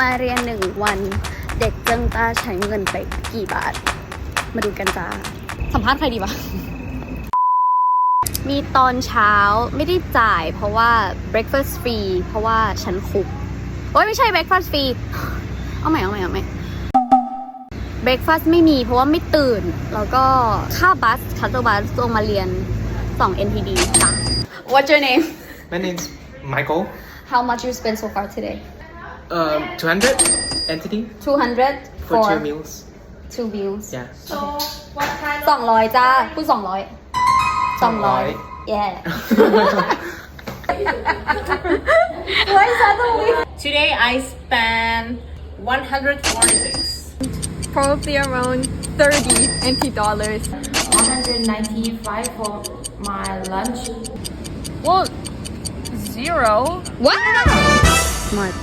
มาเรียน1 วันเด็กจังตาใช้เงินไปกี่บาทมาดูกันจ้าสัมภาษณ์ใครดีวะมีตอนเช้าไม่ได้จ่ายเพราะว่า breakfast free เพราะว่าฉันคุกโอ้ยไม่ใช่ breakfast free เอาใหม่ breakfast ไม่มีเพราะว่าไม่ตื่นแล้วก็ค่าบัสคัตเตอร์บัสลงมาเรียน2 NTD จ้ะ What's your name? My name's Michael. How much you spend so far today? 200 entity 200 for 2 meals. 2 meals. Yeah. So what kind of 200จ้าพูด200 yeah Why is that the way? Today I spent 146. Probably around 30 NT dollars. 195 for my lunch. Well, 0. Wow! Smart.